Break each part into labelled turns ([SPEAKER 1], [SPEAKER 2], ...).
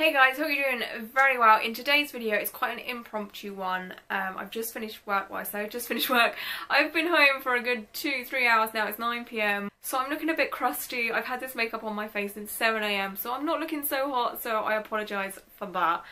[SPEAKER 1] Hey guys, hope you're doing very well. In today's video, it's quite an impromptu one. I've just finished work. Well, I say I've just finished work. I've been home for a good 2-3 hours now. It's 9 PM. So I'm looking a bit crusty. I've had this makeup on my face since 7 AM. So I'm not looking so hot, so I apologise for that.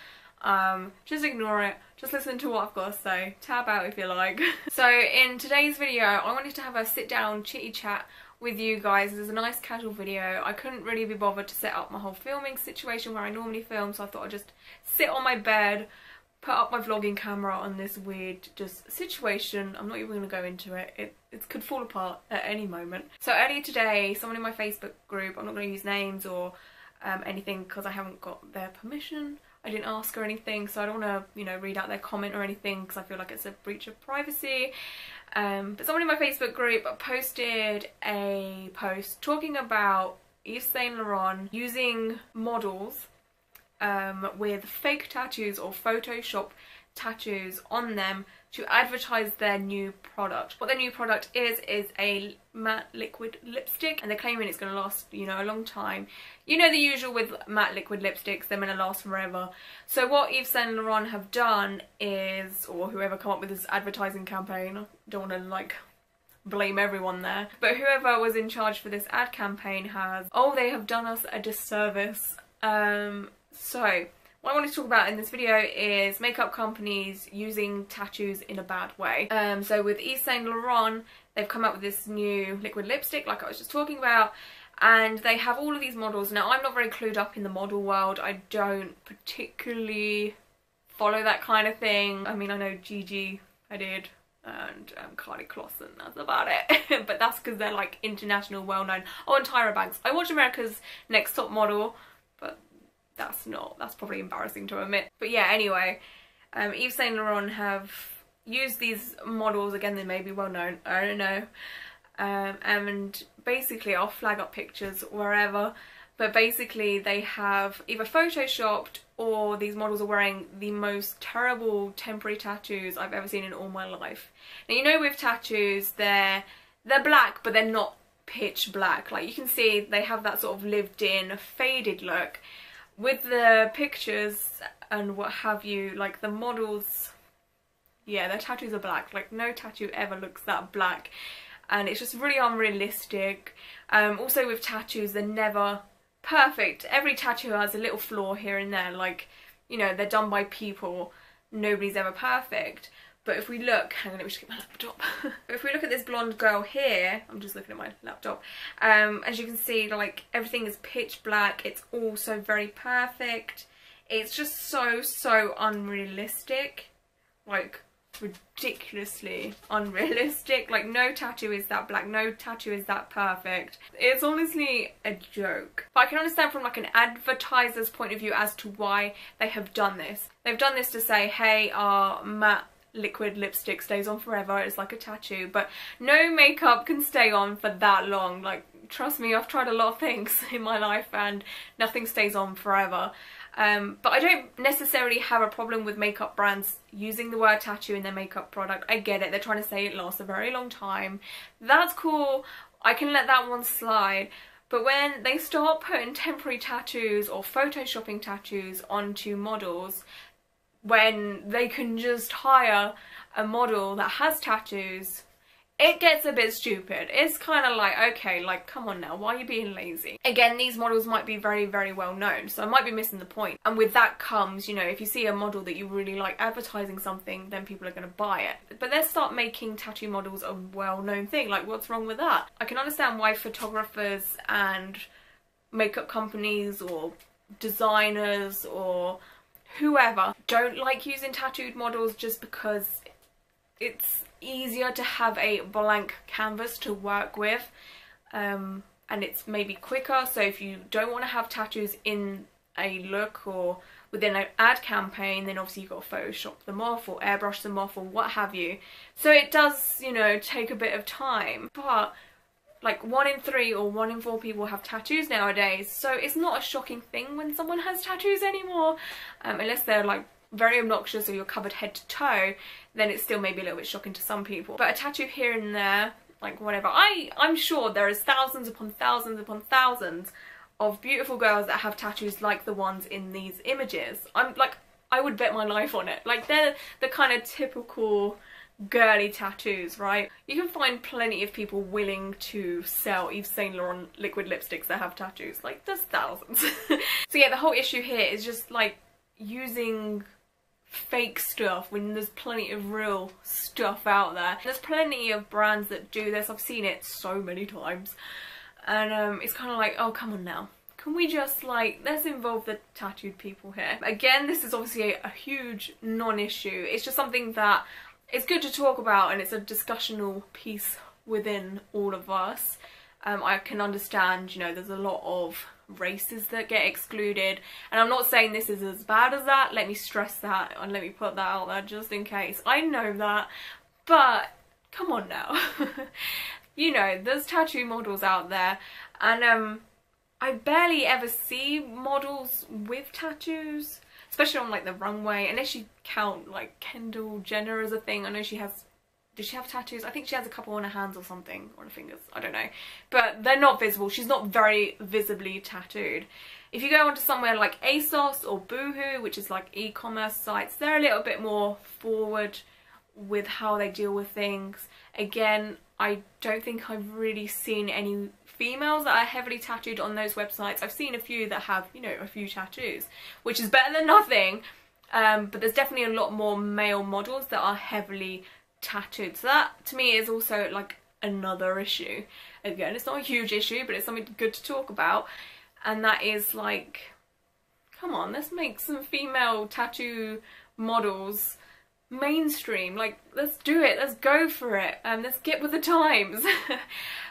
[SPEAKER 1] Just ignore it. Just listen to what I've got to say. Tab out if you like. So in today's video, I wanted to have a sit down chitty chat with you guys. This is a nice casual video. I couldn't really be bothered to set up my whole filming situation where I normally film, so I thought I'd just sit on my bed, put up my vlogging camera on this weird just situation. I'm not even going to go into it. It could fall apart at any moment. So earlier today, someone in my Facebook group, I'm not going to use names or anything because I haven't got their permission. I didn't ask or anything, so I don't want to, read out their comment or anything because I feel like it's a breach of privacy. But someone in my Facebook group posted a post talking about Yves Saint Laurent using models with fake tattoos or Photoshop tattoos on them to advertise their new product. What their new product is a matte liquid lipstick, and they're claiming it's going to last, a long time. You know the usual with matte liquid lipsticks, they're going to last forever. So what Yves Saint Laurent have done is, or whoever come up with this advertising campaign, I don't want to blame everyone there, but whoever was in charge for this ad campaign they have done us a disservice. So what I want to talk about in this video is makeup companies using tattoos in a bad way. So with Yves Saint Laurent, they've come up with this new liquid lipstick like I was just talking about, and they have all of these models. Now, I'm not very clued up in the model world. I don't particularly follow that kind of thing. I mean, I know Gigi Hadid and Carly Kloss, and that's about it. But that's because they're international, well-known. Oh, and Tyra Banks. I watch America's Next Top Model, but that's probably embarrassing to admit. But yeah, anyway, Yves Saint Laurent have used these models, again they may be well known, I don't know, and basically I'll flag up pictures wherever, but basically they have either photoshopped or these models are wearing the most terrible temporary tattoos I've ever seen in all my life. Now, with tattoos, they're black, but they're not pitch black. You can see they have that sort of lived in faded look. With the pictures and what have you, the models, yeah, their tattoos are black. No tattoo ever looks that black, and it's just really unrealistic. Also with tattoos, they're never perfect. Every tattoo has a little flaw here and there. They're done by people. Nobody's ever perfect. But if we look, hang on, let me just get my laptop. If we look at this blonde girl here, I'm just looking at my laptop, as you can see, everything is pitch black. It's all so very perfect. It's just so unrealistic. Ridiculously unrealistic. No tattoo is that black, no tattoo is that perfect. It's honestly a joke. But I can understand from an advertiser's point of view as to why they have done this. They've done this to say, hey, our matte liquid lipstick stays on forever, it's like a tattoo, but no makeup can stay on for that long. Trust me, I've tried a lot of things in my life and nothing stays on forever. But I don't necessarily have a problem with makeup brands using the word tattoo in their makeup product. I get it, they're trying to say it lasts a very long time. That's cool, I can let that one slide. But when they start putting temporary tattoos or photoshopping tattoos onto models, when they can just hire a model that has tattoos, it gets a bit stupid. It's kind of okay, come on now, why are you being lazy? Again, these models might be very, very well known, so I might be missing the point. And with that comes, if you see a model that you really like advertising something, then people are going to buy it. But let's start making tattoo models a well-known thing. What's wrong with that? I can understand why photographers and makeup companies or designers or whoever don't like using tattooed models, just because it's easier to have a blank canvas to work with, and it's maybe quicker. So if you don't want to have tattoos in a look or within an ad campaign, then obviously you've got to Photoshop them off or airbrush them off or what have you. So it does, take a bit of time, but 1 in 3 or 1 in 4 people have tattoos nowadays, so it's not a shocking thing when someone has tattoos anymore, unless they're very obnoxious or you're covered head to toe, then it's still maybe a little bit shocking to some people. But a tattoo here and there, whatever, I'm sure there is thousands upon thousands upon thousands of beautiful girls that have tattoos like the ones in these images. I'm like, I would bet my life on it. Like, they're the kind of typical girly tattoos, right? You can find plenty of people willing to sell Yves Saint Laurent liquid lipsticks that have tattoos. Like, there's thousands. So yeah, the whole issue here is just like using fake stuff when there's plenty of real stuff out there. There's plenty of brands that do this. I've seen it so many times, and it's kind of like, oh, come on now. Can we just, like, let's involve the tattooed people here. Again, this is obviously a huge non-issue. It's just something that it's good to talk about, and it's a discussional piece within all of us. I can understand, you know, there's a lot of races that get excluded, and I'm not saying this is as bad as that. Let me stress that, and let me put that out there just in case. I know that, but come on now. You know, there's tattoo models out there, and I barely ever see models with tattoos, especially on like the runway, unless you count like Kendall Jenner as a thing. I know she has, does she have tattoos? I think she has a couple on her hands or something, or her fingers, I don't know. But they're not visible. She's not very visibly tattooed. If you go onto somewhere like ASOS or Boohoo, which is like e-commerce sites, they're a little bit more forward with how they deal with things. Again, I don't think I've really seen any females that are heavily tattooed on those websites. I've seen a few that have, you know, a few tattoos, which is better than nothing. But there's definitely a lot more male models that are heavily tattooed. So that, to me, is also like another issue. Again, it's not a huge issue, but it's something good to talk about. And that is like, come on, let's make some female tattoo models mainstream. Like, let's do it, let's go for it, let's get with the times.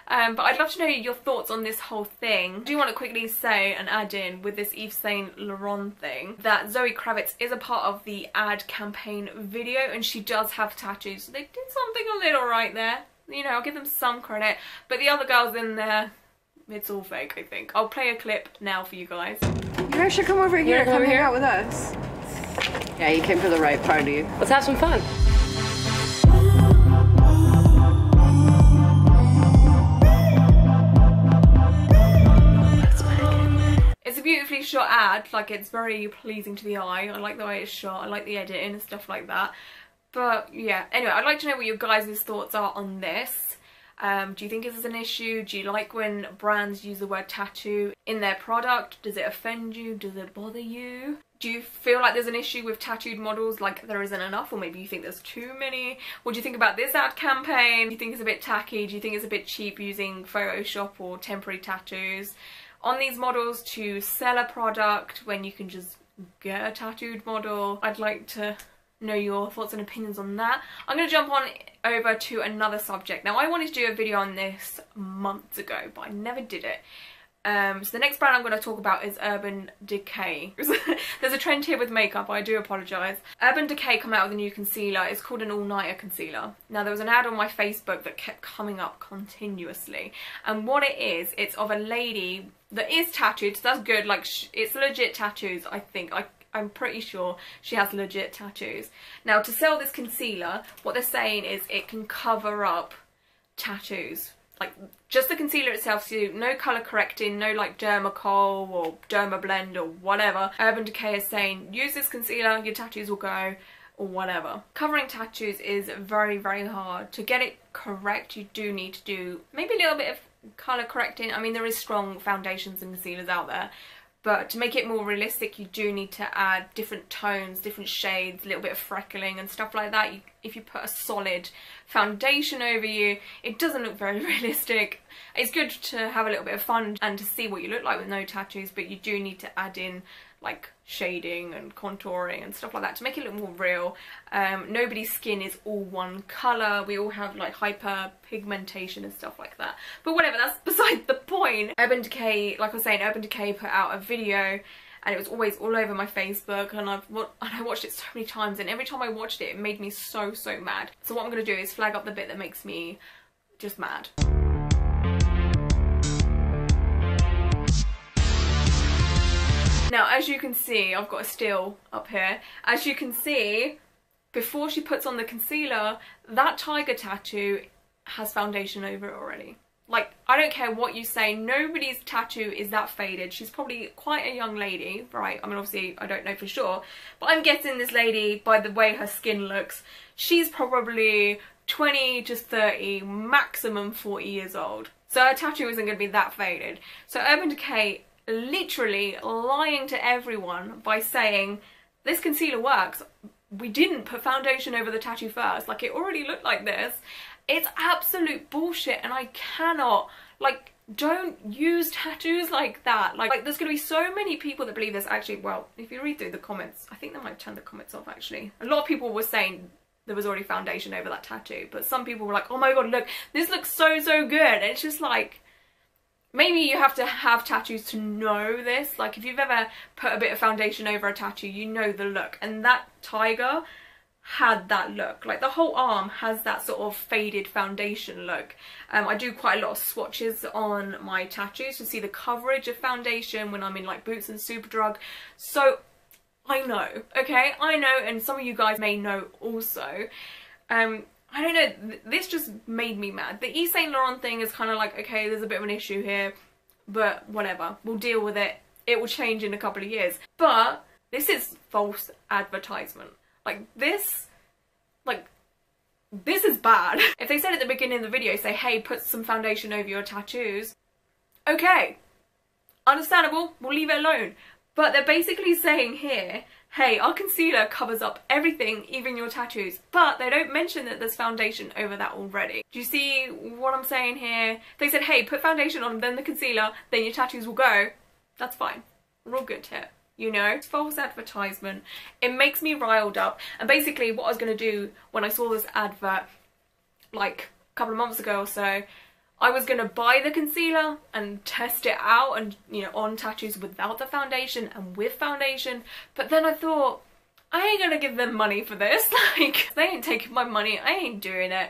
[SPEAKER 1] But I'd love to know your thoughts on this whole thing. I do want to quickly say and add in with this Yves Saint Laurent thing that Zoe Kravitz is a part of the ad campaign video, and she does have tattoos. So they did something a little right there, you know, I'll give them some credit. But the other girls in there, it's all fake, I think. I'll play a clip now for you guys.
[SPEAKER 2] You guys should come over here, come hang out with us. Yeah, you came to the right party.
[SPEAKER 3] Let's have some fun.
[SPEAKER 1] It's a beautifully shot ad, like it's very pleasing to the eye. I like the way it's shot, I like the editing and stuff like that. But yeah, anyway, I'd like to know what your guys' thoughts are on this. Do you think this is an issue? Do you like when brands use the word tattoo in their product? Does it offend you? Does it bother you? Do you feel like there's an issue with tattooed models, like there isn't enough, or maybe you think there's too many? What do you think about this ad campaign? Do you think it's a bit tacky? Do you think it's a bit cheap using Photoshop or temporary tattoos on these models to sell a product when you can just get a tattooed model? I'd like to know your thoughts and opinions on that. I'm going to jump on over to another subject. Now, I wanted to do a video on this months ago, but I never did it. So the next brand I'm going to talk about is Urban Decay. There's a trend here with makeup, I do apologise. Urban Decay come out with a new concealer. It's called an all-nighter concealer. Now, there was an ad on my Facebook that kept coming up continuously. And what it is, it's of a lady that is tattooed, so that's good. Like, it's legit tattoos, I think. I'm pretty sure she has legit tattoos. Now, to sell this concealer, what they're saying is it can cover up tattoos. Like, just the concealer itself, so no colour correcting, no like Dermacol or Dermablend or whatever. Urban Decay is saying, use this concealer, your tattoos will go, or whatever. Covering tattoos is very, very hard. To get it correct, you do need to do maybe a little bit of colour correcting. I mean, there is strong foundations and concealers out there, but to make it more realistic, you do need to add different tones, different shades, a little bit of freckling and stuff like that. If you put a solid foundation over you, it doesn't look very realistic. It's good to have a little bit of fun and to see what you look like with no tattoos, but you do need to add in like shading and contouring and stuff like that to make it look more real. Nobody's skin is all one colour. We all have like hyper pigmentation and stuff like that. But whatever, that's beside the point. Urban Decay, like I was saying, Urban Decay put out a video and it was always all over my Facebook, and I watched it so many times, and every time I watched it, it made me so mad. So what I'm going to do is flag up the bit that makes me just mad. Now, as you can see, I've got a still up here. As you can see, before she puts on the concealer, that tiger tattoo has foundation over it already. Like, I don't care what you say, nobody's tattoo is that faded. She's probably quite a young lady, right? I mean, obviously, I don't know for sure, but I'm guessing this lady, by the way her skin looks, she's probably 20 to 30, maximum 40 years old. So her tattoo isn't going to be that faded. So Urban Decay literally lying to everyone by saying, this concealer works. We didn't put foundation over the tattoo first. Like, it already looked like this. It's absolute bullshit, and I cannot, like, don't use tattoos like that. Like there's gonna be so many people that believe this. Actually, well, if you read through the comments, I think they might turn the comments off actually. A lot of people were saying there was already foundation over that tattoo, but some people were like, oh my god, look, this looks so good. And it's just like, maybe you have to have tattoos to know this. Like, if you've ever put a bit of foundation over a tattoo, you know the look. And that tiger had that look. Like, the whole arm has that sort of faded foundation look. I do quite a lot of swatches on my tattoos to see the coverage of foundation when I'm in like Boots and Superdrug. So I know, okay? I know, and some of you guys may know also. I don't know, this just made me mad. The Yves Saint Laurent thing is kind of like, okay, there's a bit of an issue here, but whatever, we'll deal with it. It will change in a couple of years. But this is false advertisement. Like, this is bad. If they said at the beginning of the video, say, hey, put some foundation over your tattoos, okay, understandable, we'll leave it alone. But they're basically saying here, hey, our concealer covers up everything, even your tattoos, but they don't mention that there's foundation over that already. Do you see what I'm saying here? If they said, hey, put foundation on, then the concealer, then your tattoos will go, that's fine. We're all good here. You know, it's false advertisement. It makes me riled up. And basically what I was going to do when I saw this advert, like a couple of months ago or so, I was going to buy the concealer and test it out and, you know, on tattoos without the foundation and with foundation. But then I thought, I ain't going to give them money for this. Like, they ain't taking my money. I ain't doing it.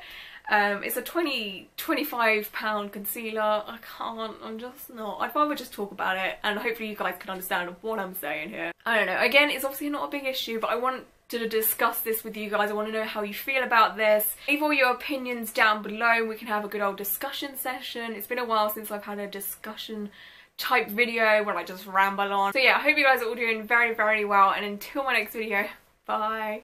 [SPEAKER 1] It's a £25 concealer. I can't, I'm just not. I'd rather just talk about it, and hopefully you guys can understand what I'm saying here. I don't know, again, it's obviously not a big issue, but I want to discuss this with you guys. I want to know how you feel about this. Leave all your opinions down below. We can have a good old discussion session. It's been a while since I've had a discussion type video where I just ramble on. So yeah, I hope you guys are all doing very, very well, and until my next video, bye.